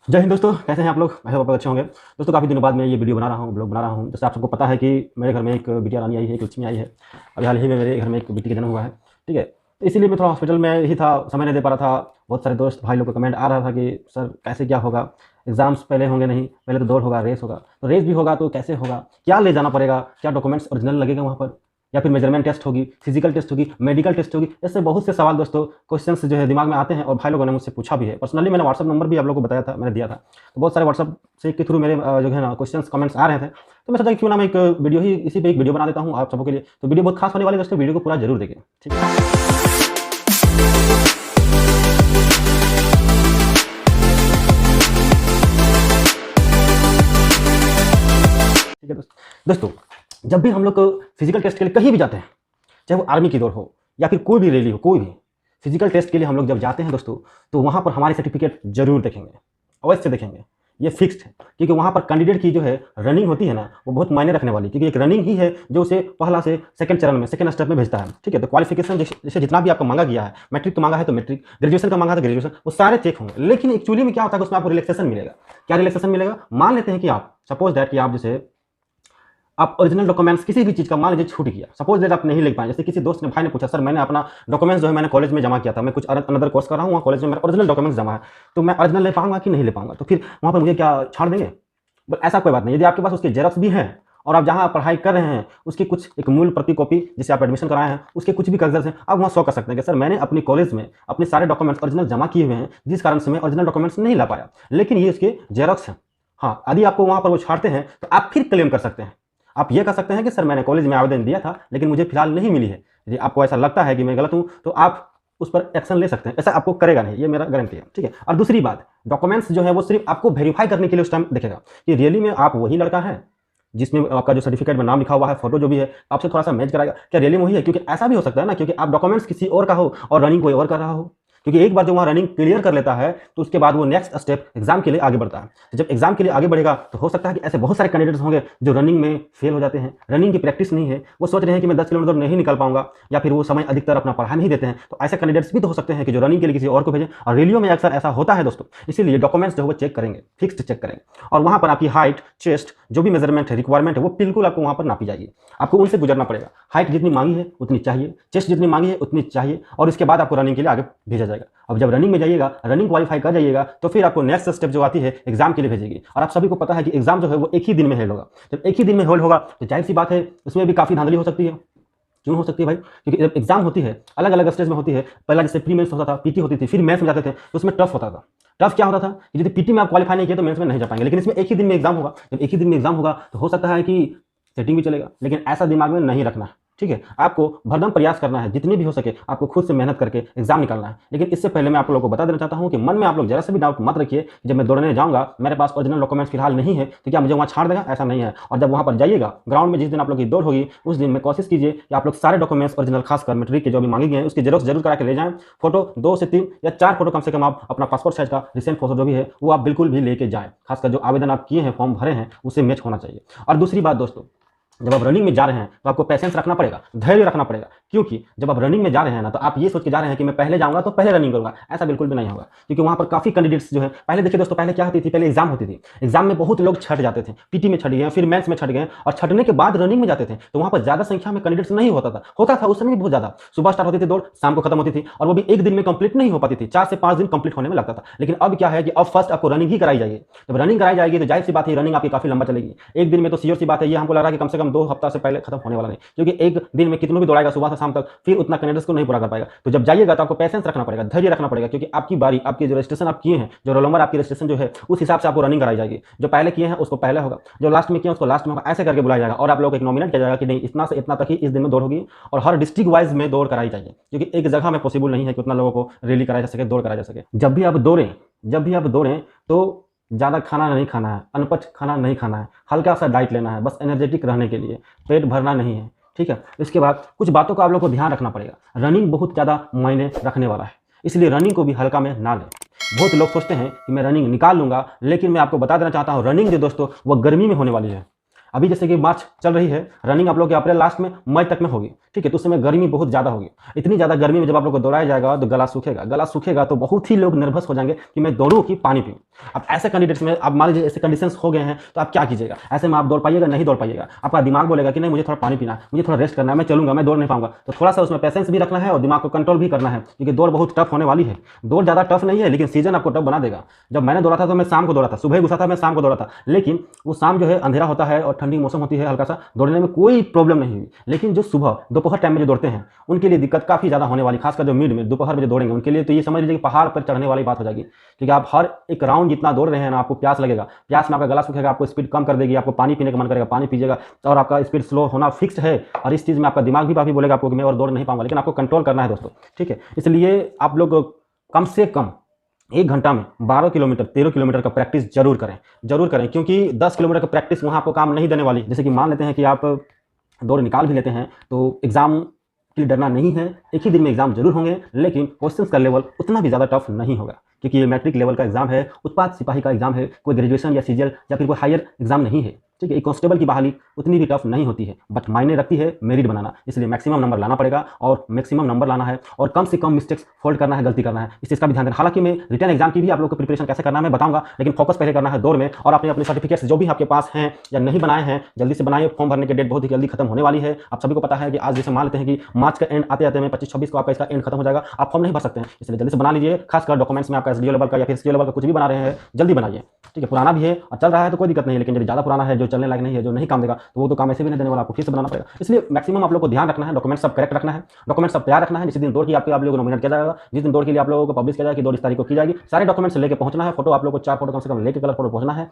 जय हिंद दोस्तों, कैसे हैं आप लोग? मैं आप अच्छे होंगे। दोस्तों काफ़ी दिनों बाद मैं ये वीडियो बना रहा हूँ, ब्लॉग बना रहा हूँ। जैसे आप सबको पता है कि मेरे घर में एक बिटिया रानी आई है, एक लक्ष्मी आई है। अभी हाल ही में मेरे घर में एक बेटी का जन्म हुआ है। ठीक है, तो इसीलिए मैं थोड़ा हॉस्पिटल में ही था, समय नहीं दे पा रहा था। बहुत सारे दोस्त भाई लोग का कमेंट आ रहा था कि सर कैसे क्या होगा, एग्जाम्स पहले होंगे नहीं, पहले तो दौड़ होगा, रेस होगा, तो रेस भी होगा तो कैसे होगा, क्या ले जाना पड़ेगा, क्या डॉक्यूमेंट्स ओरिजिनल लगेगा वहाँ पर, या फिर मेजरमेंट टेस्ट होगी, फिजिकल टेस्ट होगी, मेडिकल टेस्ट होगी। ऐसे बहुत से सवाल दोस्तों, क्वेश्चंस जो है दिमाग में आते हैं और भाई लोगों ने मुझसे पूछा भी है। पर्सनली मैंने व्हाट्सअप नंबर भी आप लोगों को बताया था, मैंने दिया था। तो बहुत सारे व्हाट्सअप से के थ्रू मेरे जो है ना क्वेश्चंस कमेंट्स आ रहे थे। तो मैं सोचा कि क्यों ना मैं एक वीडियो ही इसी पे एक वीडियो बना देता हूँ आप सबों के लिए। तो वीडियो बहुत खास होने वाली है दोस्तों, वीडियो को पूरा जरूर देखें। ठीक है, ठीक है दोस्तों, जब भी हम लोग फिजिकल टेस्ट के लिए कहीं भी जाते हैं, चाहे वो आर्मी की दौड़ हो या फिर कोई भी रैली हो, कोई भी फिजिकल टेस्ट के लिए हम लोग जब जाते हैं दोस्तों, तो वहाँ पर हमारी सर्टिफिकेट जरूर देखेंगे, अवश्य देखेंगे। ये फिक्स्ड है, क्योंकि वहाँ पर कैंडिडेट की जो है रनिंग होती है ना, वो बहुत मायने रखने वाली, क्योंकि एक रनिंग ही है जो उसे पहला से सेकंड चरण में, सेकंड स्टेप में भेजता है। ठीक है, तो क्वालिफिकेशन जैसे जितना भी आपका मांगा गया है, मैट्रिक का मांगा है तो मैट्रिक, ग्रेजुएशन का मांगा है तो ग्रेजुएशन, वो सारे चेक होंगे। लेकिन एक्चुअली में क्या होता है, उसमें आपको रिलैक्सेशन मिलेगा। क्या रिलैक्सेशन मिलेगा? मान लेते हैं कि आप सपोज दैट कि आप जैसे आप ओरिजिनल डॉक्यूमेंट्स किसी भी चीज़ का मान लीजिए छूट गया, सपोज दैट आप नहीं लिख पाए। जैसे किसी दोस्त ने, भाई ने पूछा, सर मैंने अपना डॉक्यूमेंट्स जो है मैंने कॉलेज में जमा किया था, मैं कुछ अनदर कोर्स कर रहा हूँ, वहाँ कॉलेज में मेरा ओरिजिनल डॉक्यूमेंट्स जमा है, तो मैं ओरिजिनल ले पाऊंगा कि नहीं ले पाऊंगा? तो फिर वहाँ पर मुझे क्या छाड़ देंगे? बट ऐसा कोई बात नहीं। यदि आपके पास उसके जेरॉक्स भी हैं और आप जहाँ पढ़ाई कर रहे हैं उसकी कुछ एक मूल प्रति कॉपी जिसे आप एडमिशन कराए हैं उसके कुछ भी कागजात हैं, आप वहाँ शो कर सकते हैं कि सर मैंने अपनी कॉलेज में अपने सारे डॉक्यूमेंट्स ओरिजिनल जमा किए हुए हैं, जिस कारण से मैं ओरिजिनल डॉक्यूमेंट्स नहीं ला पाया, लेकिन ये उसके जेरॉक्स हैं। हाँ, यदि आपको वहाँ पर वो छाड़ते हैं तो आप फिर क्लेम कर सकते हैं। आप ये कह सकते हैं कि सर मैंने कॉलेज में आवेदन दिया था लेकिन मुझे फिलहाल नहीं मिली है। यदि आपको ऐसा लगता है कि मैं गलत हूं तो आप उस पर एक्शन ले सकते हैं। ऐसा आपको करेगा नहीं, ये मेरा गारंटी है। ठीक है, और दूसरी बात, डॉक्यूमेंट्स जो है वो सिर्फ आपको वेरीफाई करने के लिए उस टाइम देखेगा कि रियली में आप वही लड़का है जिसमें आपका जो सर्टिफिकेट में नाम लिखा हुआ है, फोटो जो भी है आपसे थोड़ा सा मैच कराएगा, क्या रियली में वही है? क्योंकि ऐसा भी हो सकता है ना, क्योंकि आप डॉक्यूमेंट्स किसी और का हो और रनिंग कोई और कर रहा हो। क्योंकि एक बार जो वहाँ रनिंग क्लियर कर लेता है तो उसके बाद वो नेक्स्ट स्टेप एग्जाम के लिए आगे बढ़ता है। तो जब एग्जाम के लिए आगे बढ़ेगा तो हो सकता है कि ऐसे बहुत सारे कैंडिडेट्स होंगे जो रनिंग में फेल हो जाते हैं, रनिंग की प्रैक्टिस नहीं है, वो सोच रहे हैं कि मैं 10 किलोमीटर नहीं निकल पाऊंगा, या फिर वो समय अधिकतर अपना पढ़ा नहीं देते हैं। तो ऐसे कैंडिडेट्स भी तो हो सकते हैं कि जो रनिंग के लिए किसी और को भेजें, और रैलियों में अक्सर ऐसा होता है दोस्तों। इसीलिए डॉक्यूमेंट्स जो है वो चेक करेंगे, फिक्स्ड चेक करेंगे, और वहाँ पर आपकी हाइट, चेस्ट, जो भी मेजरमेंट है, रिक्वायरमेंट है, वो बिल्कुल आपको वहाँ पर नापी जाएगी। आपको उनसे गुजरना पड़ेगा। हाइट जितनी मांगी है उतनी चाहिए, चेस्ट जितनी मांगी है उतनी चाहिए, और इसके बाद आपको रनिंग के लिए आगे भेजा जाएगा। अब जब रनिंग में जाइएगा, रनिंग क्वालिफाई कर जाइएगा, तो फिर आपको नेक्स्ट स्टेप जो आती है एग्जाम के लिए भेजेगी। और आप सभी को पता है कि एग्जाम जो है वो एक ही दिन में हेल्ड होगा। जब एक ही दिन में होल्ड होगा तो जाहिर सी बात है उसमें भी काफ़ी धांधली हो सकती है। क्यों हो सकती है भाई? क्योंकि जब एग्जाम होती है अलग अलग स्टेज में होती है। पहला जैसे प्री मेंस होता था, पीटी होती थी, फिर मेंस में जाते थे, तो उसमें टफ होता था। टफ क्या होता था कि यदि पीटी में आप क्वालिफाई नहीं किया तो मेंस में नहीं जा पाएंगे, लेकिन इसमें एक ही दिन में एग्जाम होगा। जब एक ही दिन में एग्जाम होगा तो हो सकता है कि सेटिंग भी चलेगा, लेकिन ऐसा दिमाग में नहीं रखना है। ठीक है, आपको भरदम प्रयास करना है, जितनी भी हो सके आपको खुद से मेहनत करके एग्जाम निकालना है। लेकिन इससे पहले मैं आप लोगों को बता देना चाहता हूं कि मन में आप लोग जरा सा भी डाउट मत रखिए कि जब मैं दौड़ने जाऊंगा मेरे पास ओरिजिनल डॉक्यूमेंट्स फिलहाल नहीं है तो क्या मुझे वहां छाड़ देगा? ऐसा नहीं है। और जब वहां पर जाइएगा ग्राउंड में, जिस दिन आप लोग की दौड़ होगी उस दिन में कोशिश कीजिए कि आप लोग सारे डॉक्यूमेंट्स ओरिजिनल, खासकर मैट्रिक के जो भी मांगे गए हैं उसकी जेरॉक्स जरूर करा के ले जाएं। फोटो 2 से 3 या 4 फोटो कम से कम आप अपना पासपोर्ट साइज का रिसेंट फोटो जो भी है वो आप बिल्कुल भी लेके जाएं। खासकर जो आवेदन आप किए हैं, फॉर्म भरे हैं, उसे मैच होना चाहिए। और दूसरी बात दोस्तों, जब आप रनिंग में जा रहे हैं तो आपको पेशेंस रखना पड़ेगा, धैर्य रखना पड़ेगा। क्योंकि जब आप रनिंग में जा रहे हैं ना, तो आप ये सोच के जा रहे हैं कि मैं पहले जाऊंगा तो पहले रनिंग करूंगा, ऐसा बिल्कुल भी नहीं होगा। क्योंकि वहां पर काफी कैंडिडेट्स जो है, पहले देखिए दोस्तों, पहले क्या होती थी, पहले एग्जाम होती थी, एग्जाम में बहुत लोग छट जाते थे, पीटी में छट गए, फिर मेंस में छट गए, और छटने के बाद रनिंग में जाते थे तो वहां पर ज्यादा संख्या में कैंडिडेट्स नहीं होता था उस समय भी बहुत ज्यादा। सुबह स्टार्ट होती थी दौड़, शाम को खत्म होती थी, और वो भी एक दिन में कंप्लीट नहीं हो पाती थी, 4 से 5 दिन कंप्लीट होने में लगता था। लेकिन अब क्या है कि अब फर्स्ट आपको रनिंग ही कराई जाएगी। जब रनिंग कराई जाएगी तो जाहिर सी बात है रनिंग आपकी काफी लंबा चलेगी। एक दिन में तो श्योर सी बात है, ये हमको लग रहा है कि कम से कम 2 हफ्ता से पहले खत्म होने वाला नहीं, क्योंकि एक दिन में कितनों भी दौड़ाएगा सुबह से शाम तक, फिर उतना कैंडिडेट्स को नहीं पूरा कर पाएगा। तो जब जाइएगा तो आपको पेशेंस रखना पड़ेगा, धैर्य रखना पड़ेगा, क्योंकि आपकी बारी, आपकी जो रजिस्ट्रेशन आप किए हैं, जो रोल नंबर आपकी रजिस्ट्रेशन जो है उस हिसाब से आपको रनिंग कराई जाएगी। जो पहले किए हैं उसको पहले होगा, जो लास्ट में किए उसको लास्ट में होगा, ऐसे करके बुलाया जाएगा। और आप लोग एक नॉमिनेट किया जाएगा कि नहीं, इतना से इतना तक ही इस दिन में दौड़ होगी, और हर डिस्ट्रिक्ट वाइज में दौड़ कराई जाएगी, क्योंकि एक जगह में पॉसिबल नहीं है कि उतना लोगों को रैली कराया जा सके, दौड़ कराया जा सके। जब भी आप दौड़ें तो ज़्यादा खाना नहीं खाना है, अनपच खाना नहीं खाना है, हल्का सा डाइट लेना है, बस एनर्जेटिक रहने के लिए, पेट भरना नहीं है। ठीक है, इसके बाद कुछ बातों का आप लोग को ध्यान रखना पड़ेगा। रनिंग बहुत ज़्यादा मायने रखने वाला है, इसलिए रनिंग को भी हल्का में ना लें। बहुत लोग सोचते हैं कि मैं रनिंग निकाल लूंगा, लेकिन मैं आपको बता देना चाहता हूँ रनिंग जो दोस्तों वो गर्मी में होने वाली है। अभी जैसे कि मार्च चल रही है, रनिंग आप लोग के अप्रैल लास्ट में मई तक में होगी, ठीक है। तो उस समय गर्मी बहुत ज़्यादा होगी। इतनी ज़्यादा गर्मी में जब आप लोग को दौड़ाया जाएगा तो गला सूखेगा तो बहुत ही लोग नर्वस हो जाएंगे कि मैं दौड़ूं कि पानी पीऊं। अब ऐसे कैंडिडेट्स में आप मान लीजिए ऐसे कंडीशंस हो गए हैं तो आप क्या कीजिएगा? ऐसे में आप दौड़ पाइएगा? नहीं दौड़ पाइएगा। आपका दिमाग बोलेगा कि नहीं मुझे थोड़ा पानी पीना है, मुझे थोड़ा रेस्ट करना है, मैं चलूंगा, मैं दौड़ नहीं पाऊंगा। तो थोड़ा सा उसमें पेशेंस भी रखना है और दिमाग को कंट्रोल भी करना है, क्योंकि दौड़ बहुत टफ होने वाली है। दौड़ ज़्यादा टफ नहीं है लेकिन सीजन आपको टफ बना देगा। जब मैंने दौड़ा था तो मैं शाम को दौड़ा था, सुबह घुसा था, मैं शाम को दौड़ा था, लेकिन वो शाम जो है अंधेरा होता है और ठंडी मौसम होती है, हल्का सा दौड़ने में कोई प्रॉब्लम नहीं हुई। लेकिन जो सुबह दोपहर टाइम में जो दौड़ते हैं उनके लिए दिक्कत काफ़ी ज़्यादा होने वाली, खासकर जो मिड में दोपहर में जो दौड़ेंगे उनके लिए तो ये समझ लीजिए कि पहाड़ पर चढ़ने वाली बात हो जाएगी। क्योंकि आप हर एक राउंड जितना दौड़ रहे हैं ना, आपको प्यास लगेगा, प्यास में आपका गला सूखेगा, आपको स्पीड कम कर देगी, आपको पानी पीने का मन करेगा, पानी पीजिएगा, और आपका स्पीड स्लो होना फिक्स है। और इस चीज़ में आपका दिमाग भी काफ़ी बोलेगा आपको कि मैं और दौड़ नहीं पाऊंगा, लेकिन आपको कंट्रोल करना है दोस्तों, ठीक है। इसलिए आप लोग कम से कम 1 घंटा में 12 किलोमीटर 13 किलोमीटर का प्रैक्टिस जरूर करें, क्योंकि 10 किलोमीटर का प्रैक्टिस वहाँ आपको काम नहीं देने वाली। जैसे कि मान लेते हैं कि आप दौड़ निकाल भी लेते हैं तो एग्जाम के लिए डरना नहीं है, एक ही दिन में एग्जाम जरूर होंगे, लेकिन क्वेश्चंस का लेवल उतना भी ज़्यादा टफ नहीं होगा, क्योंकि ये मैट्रिक लेवल का एग्जाम है, उत्पाद सिपाही का एग्जाम है, कोई ग्रेजुएशन या सीजीएल या फिर कोई हायर एग्जाम नहीं है, ठीक है। एक कांस्टेबल की बहाली उतनी भी टफ नहीं होती है, बट मायने रखती है मेरिट बनाना। इसलिए मैक्सिमम नंबर लाना पड़ेगा और मैक्सिमम नंबर लाना है और कम से कम मिस्टेक्स फोल्ड करना है, गलती करना है, इस चीज़ का भी ध्यान देना। हालांकि मैं रिटर्न एग्जाम की भी आप लोग को प्रिपरेशन कैसे करना है मैं बताऊंगा, लेकिन फोकस पहले करना है दौड़ में। और अपने अपने सर्टिफिकेट्स जो भी आपके पास हैं या नहीं बनाए हैं जल्दी से बनाइए, फॉर्म भरने की डेट बहुत ही जल्दी खत्म होने वाली है। आप सभी को पता है कि आज जैसे मान लेते हैं कि मार्च का एंड आते आते में 25-26 को आपका इसका एंड खत्म हो जाएगा, आप फॉर्म नहीं भर सकते हैं, इसलिए जल्दी से बना लीजिए। खासकर डॉक्यूमेंट्स में आपका एसडीओ लेवल का या फिर सीओ लेवल का कुछ भी बना रहे हैं जल्दी बनाइए, ठीक है। पुराना भी है और चल रहा है तो कोई दिक्कत नहीं है, लेकिन यदि ज़्यादा पुराना है जो चलने लायक नहीं है, जो नहीं काम देगा, तो वो तो काम ऐसे भी नहीं देने वाला, आपको फिर से बनाना पड़ेगा। इसलिए मैक्सिमम आप लोग को ध्यान रखना है, डॉक्यूमेंट सब करेक्ट रखना है, डॉक्यूमेंट सब तैयार रखना है। जिस दिन दौड़ की आप लोगों को नॉमिनेट किया जाएगा, जिस दिन दौड़ के लिए आप लोगों को पब्लिश किया जाएगा कि दौड़ इस तारीख को की जाएगी, सारे डॉक्यूमेंट्स लेके पहुंचना है। फोटो आप लोग को 4 फोटो कम से कम लेके कलर फोटो पहुंचना है।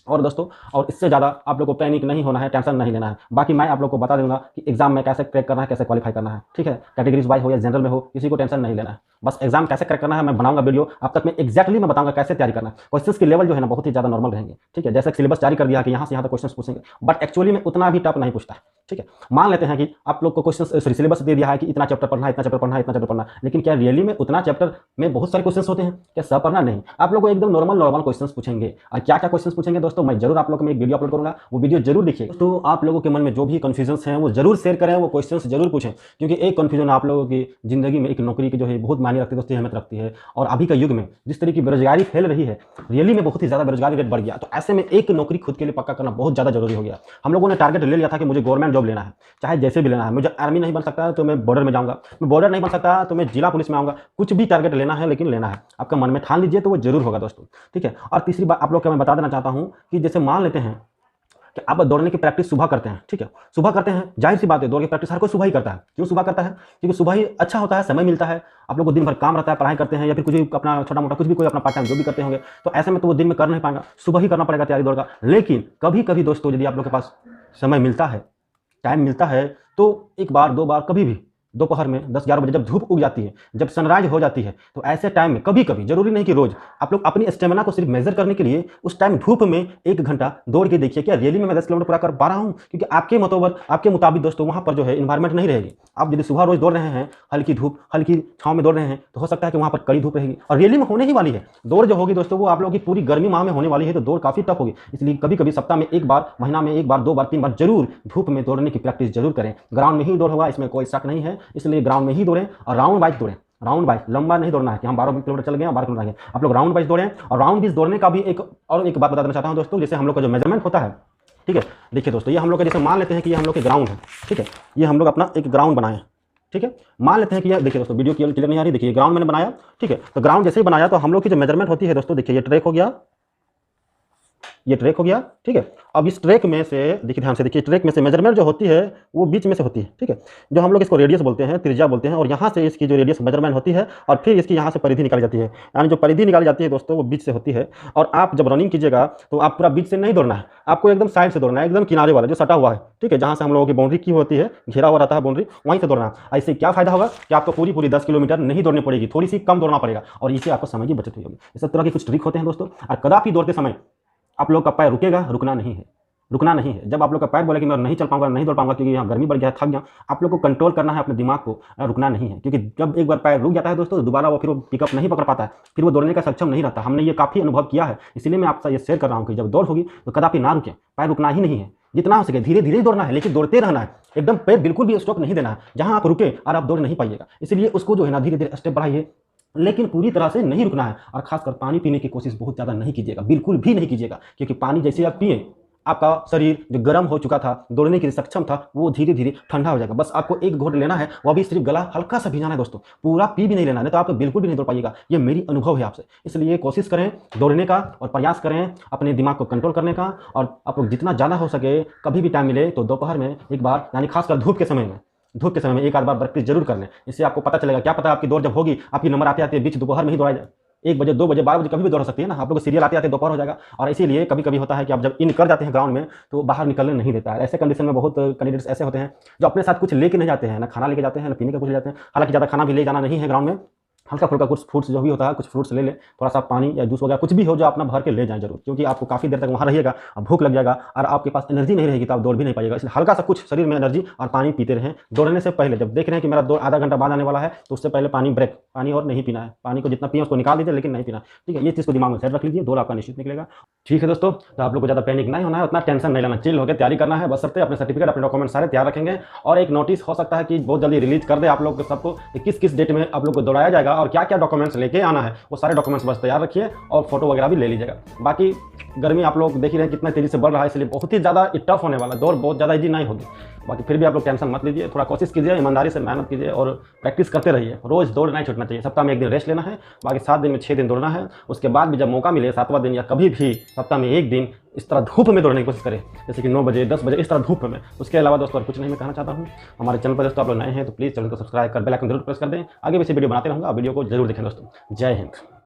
और दोस्तों, और इससे ज़्यादा आप लोग को पैनिक नहीं होना है, टेंशन नहीं लेना है। बाकी मैं आप लोग को बता दूंगा कि एग्जाम में कैसे क्रैक करना है, कैसे क्वालिफाई करना है, ठीक है। कैटेगरीज वाइज हो या जनरल में हो, किसी को टेंशन नहीं लेना है। बस एग्जाम कैसे क्रैक करना है मैं बनाऊंगा वीडियो, अब तक मैं एक्जैक्टली मैं बताऊंगा कैसे तैयारी करना है। क्वेश्चंस की लेवल जो है ना बहुत ही ज़्यादा नॉर्मल रहेंगे, ठीक है। जैसे सिलेबस जारी कर दिया कि यहाँ से यहाँ तक क्वेश्चन पूछेंगे, बट एक्चुअली में उतना भी टफ नहीं पूछता है, ठीक है। मान लेते हैं कि आप लोग को क्वेश्चन सिलेबस दे दिया है कि इतना चैप्टर पढ़ना है, इतना चैप्टर पढ़ना है, इतना चैप्टर पढ़ना है, लेकिन क्या रियली में उतना चैप्टर में बहुत सारे क्वेश्चन होते हैं? क्या सब पढ़ना नहीं, आप लोग को एकदम नॉर्मल क्वेश्चन पूछेंगे। और क्या क्या क्वेश्चन पूछेंगे दोस्तों, मैं जरूर आप लोग को एक वीडियो अपलोड करूंगा, वो वीडियो जरूर देखिए। तो आप लोगों के मन में जो भी कंफ्यूजन्स हैं वो जरूर शेयर करें, वो क्वेश्चंस जरूर पूछें, क्योंकि एक कंफ्यूजन आप लोगों की जिंदगी में एक नौकरी की जो है बहुत मायने रखती है दोस्तों, अहमियत रखती है। और अभी का युग में जिस तरीके की बेरोजगारी फैल रही है, रियली में बहुत ही ज़्यादा बेरोजगारी रेट बढ़ गया, तो ऐसे में एक नौकरी खुद के लिए पक्का करना बहुत ज़्यादा जरूरी हो गया। हम लोगों ने टारगेट ले लिया था कि मुझे गवर्नमेंट जॉब लेना है, चाहे जैसे भी लेना है। मुझे आर्मी नहीं बन सकता तो मैं बॉर्डर में जाऊँगा, मैं बॉर्डर नहीं बन सकता तो मैं जिला पुलिस में आऊँगा, कुछ भी टारगेट लेना है लेकिन लेना है। आपका मन में ठान लीजिए तो वो जरूर होगा दोस्तों, ठीक है। और तीसरी बात आप लोग को मैं बता देना चाहता हूँ कि जैसे मान लेते हैं कि आप दौड़ने की प्रैक्टिस सुबह करते हैं, ठीक है, सुबह करते हैं, जाहिर सी बात है दौड़ की प्रैक्टिस हर कोई सुबह ही करता है। क्यों सुबह करता है? क्योंकि सुबह ही अच्छा होता है, समय मिलता है, आप लोग को दिन भर काम रहता है, पढ़ाई करते हैं या फिर कुछ भी अपना छोटा मोटा कुछ भी कोई अपना पार्ट टाइम जो भी करते होंगे, तो ऐसे में तो वो दिन में कर नहीं पाएगा, सुबह ही करना पड़ेगा तैयारी दौड़ का। लेकिन कभी कभी दोस्तों यदि आप लोग के पास समय मिलता है, टाइम मिलता है, तो एक बार 2 बार कभी भी दोपहर में 10-11 बजे जब धूप उग जाती है, जब सनराइज हो जाती है, तो ऐसे टाइम में कभी कभी, जरूरी नहीं कि रोज, आप लोग अपनी स्टेमिना को सिर्फ मेजर करने के लिए उस टाइम धूप में 1 घंटा दौड़ के देखिए क्या रियली में मैं 10 किलोमीटर पूरा कर पा रहा हूँ। क्योंकि आपके मुताबिक दोस्तों वहाँ पर जो है इन्वायरमेंट नहीं रहेगी। आप यदि सुबह रोज दौड़ रहे हैं, हल्की धूप हल्की छाँव में दौड़ रहे हैं, तो हो सकता है कि वहाँ पर कड़ी धूप रहेगी, और रियली में होने ही वाली है। दौड़ जो होगी दोस्तों वो आप लोगों की पूरी गर्मी माह में होने वाली है, तो दौड़ काफ़ी टफ होगी। इसलिए कभी कभी सप्ताह में 1 बार, महीना में 1 बार, 2 बार, 3 बार जरूर धूप में दौड़ने की प्रैक्टिस जरूर करें। ग्राउंड में ही दौड़ होगा, इसमें कोई शक नहीं है, इसलिए ग्राउंड में ही दौड़ें और राउंड वाइज दौड़ें। राउंड वाइज, लंबा नहीं दौड़ना है कि हम 12 किलोमीटर चल गए, 12 किलोमीटर गए, आप लोग राउंड वाइज दौड़ें। और राउंड वाइज दौड़ने का भी एक बात बता देना चाहता हूं दोस्तों, जैसे हम लोग का जो मेजरमेंट होता है, ठीक है, देखिए दोस्तों, ये हम लोग का जैसे मान लेते हैं कि ये हम लोग के ग्राउंड है, ठीक है, ये हम लोग अपना एक ग्राउंड बनाए, ठीक है। मान लेते हैं कि ये देखिए दोस्तों, वीडियो क्लियर नहीं आ रही, देखिए ग्राउंड मैंने बनाया, ठीक है। तो ग्राउंड जैसे ही बनाया तो हम लोग की जो मेजरमेंट होती है दोस्तों, देखिए ये ट्रैक हो गया, ये ट्रैक हो गया, ठीक है। अब इस ट्रैक में से देखिए, ध्यान से देखिए, ट्रैक में से मेजरमेंट जो होती है वो बीच में से होती है, ठीक है, जो हम लोग इसको रेडियस बोलते हैं, त्रिज्या बोलते हैं, और यहाँ से इसकी जो रेडियस मेजरमेंट होती है और फिर इसकी यहाँ से परिधि निकाली जाती है। यानी जो परिधि निकाली जाती है दोस्तों वो बीच से होती है। और आप जब रनिंग कीजिएगा तो आप पूरा बीच से नहीं दौड़ना है, आपको एकदम साइड से दौड़ना है, एकदम किनारे वाला जो सटा हुआ है, ठीक है, जहाँ से हम लोगों की बाउंड्री की होती है, घेरा हुआ रहता है बाउंड्री, वहीं से दौड़ना है। ऐसे क्या फायदा होगा कि आपको पूरी 10 किलोमीटर नहीं दौड़नी पड़ेगी, थोड़ी सी कम दौड़ना पड़ेगा, और इससे आपको समय की बचत होगी। इस तरह के कुछ ट्रिक होते हैं दोस्तों। और कदापि दौड़ते समय आप लोग का पैर रुकेगा, रुकना नहीं है। जब आप लोग का पैर बोले कि मैं नहीं चल पाऊंगा, नहीं दौड़ पाऊंगा क्योंकि यहाँ गर्मी बढ़ गया, थक गया, आप लोग को कंट्रोल करना है अपने दिमाग को, रुकना नहीं है। क्योंकि जब एक बार पैर रुक जाता है दोस्तों, तो दोबारा वो फिर पिकअप नहीं पकड़ पाता है, फिर वो दौड़ने का सक्षम नहीं रहता। हमने ये काफ़ी अनुभव किया है, इसीलिए मैं आपसे ये शेयर कर रहा हूँ कि जब दौड़ होगी तो कदापि ना रुकें, पैर रुकना ही नहीं है। जितना हो सके धीरे धीरे दौड़ना है, लेकिन दौड़ते रहना है, एकदम पैर बिल्कुल भी स्टॉप नहीं देना है। जहां आप रुके और आप दौड़ नहीं पाइएगा, इसलिए उसको जो है ना धीरे धीरे स्टेप बढ़ाइए, लेकिन पूरी तरह से नहीं रुकना है। और खासकर पानी पीने की कोशिश बहुत ज़्यादा नहीं कीजिएगा, बिल्कुल भी नहीं कीजिएगा, क्योंकि पानी जैसे आप पिए आपका शरीर जो गर्म हो चुका था, दौड़ने के लिए सक्षम था, वो धीरे धीरे ठंडा हो जाएगा। बस आपको एक घोट लेना है, वो भी सिर्फ गला हल्का सा भिजाना है दोस्तों, पूरा पी भी नहीं लेना है, नहीं तो आप बिल्कुल भी नहीं दौड़ पाइएगा। ये मेरी अनुभव है आपसे, इसलिए कोशिश करें दौड़ने का और प्रयास करें अपने दिमाग को कंट्रोल करने का। और आप लोग जितना ज़्यादा हो सके कभी भी टाइम मिले तो दोपहर में एक बार, यानी खासकर धूप के समय में एक आध बार प्रैक्टिस जरूर कर लें। इससे आपको पता चलेगा, क्या पता आपकी दौड़ जब होगी, आपकी नंबर आते आते बीच दोपहर में ही दौड़ाया जाए, 1 बजे 2 बजे 12 बजे कभी भी दौड़ सकती है ना, आप लोग को सीरियल आते आते दोपहर हो जाएगा। और इसीलिए कभी कभी होता है कि आप जब इन कर जाते हैं ग्राउंड में तो बाहर निकलने नहीं देता है। ऐसे कंडीशन में बहुत कैंडिडेट्स ऐसे होते हैं जो अपने साथ कुछ लेके नहीं जाते हैं, ना खाना लेके जाते हैं, ना पीने का कुछ ले जाते हैं। हालांकि ज़्यादा खाना भी ले जाना नहीं है ग्राउंड में, हल्का फुल्का कुछ फ्रूट्स जो भी होता है, कुछ फ्रूट्स ले लें, थोड़ा सा पानी या जूस वगैरह कुछ भी हो जो अपना भर के ले जाएं जरूर, क्योंकि आपको काफ़ी देर तक वहाँ रहिएगा, अब भूख लग जाएगा और आपके पास एनर्जी नहीं रहेगी तो आप दौड़ भी नहीं पाइएगा। इसलिए हल्का सा कुछ शरीर में एनर्जी और पानी पीते रहें। दौड़ने से पहले जब देख रहे हैं कि मेरा दौड़ आधा घंटा बाद आने वाला है तो उससे पहले पानी ब्रेक, पानी और नहीं पीना है, पानी को जितना पिए उसको निकाल दीजिए, लेकिन नहीं पीना, ठीक है। ये चीज़ को दिमाग में सेट रख लीजिए, दौड़ आपका निश्चित निकलेगा। ठीक है दोस्तों, तो आप लोग को ज़्यादा पैनिक नहीं होना है, उतना टेंशन नहीं लेना, चिल होकर तैयारी करना है, बस सबसे अपने सर्टिफिकेट अपने डॉक्यूमेंट सारे तैयार रखेंगे। और एक नोटिस हो सकता है कि बहुत जल्दी रिलीज कर दे आप लोग सबको, किस किस डेट में आप लोग को दौड़ाया जाएगा और क्या क्या डॉक्यूमेंट्स लेके आना है, वो सारे डॉक्यूमेंट्स बस तैयार रखिए और फोटो वगैरह भी ले लीजिएगा। बाकी गर्मी आप लोग देख ही रहे हैं कितना तेजी से बढ़ रहा है, इसलिए बहुत ही ज़्यादा टफ होने वाला है, दौड़ बहुत ज़्यादा ईजी नहीं होगी। बाकी फिर भी आप लोग टेंशन मत लीजिए, थोड़ा कोशिश कीजिए, ईमानदारी से मेहनत कीजिए और प्रैक्टिस करते रहिए। रोज़ दौड़ नहीं छूटना चाहिए, सप्ताह में 1 दिन रेस्ट लेना है, बाकी 7 दिन में 6 दिन दौड़ना है। उसके बाद भी जब मौका मिले 7वां दिन या कभी भी सप्ताह में 1 दिन इस तरह धूप में दौड़ने की कोशिश करें, जैसे कि 9 बजे 10 बजे इस तरह धूप में। उसके अलावा दोस्तों और कुछ नहीं मैं कहना चाहता हूँ। हमारे चैनल पर दोस्तों आप लोग नए हैं तो प्लीज़ चैनल को सब्सक्राइब कर बेल आइकन जरूर प्रेस कर दें, आगे भी ऐसे वीडियो बनाते रहूँगा, वीडियो को जरूर देखें दोस्तों। जय हिंद।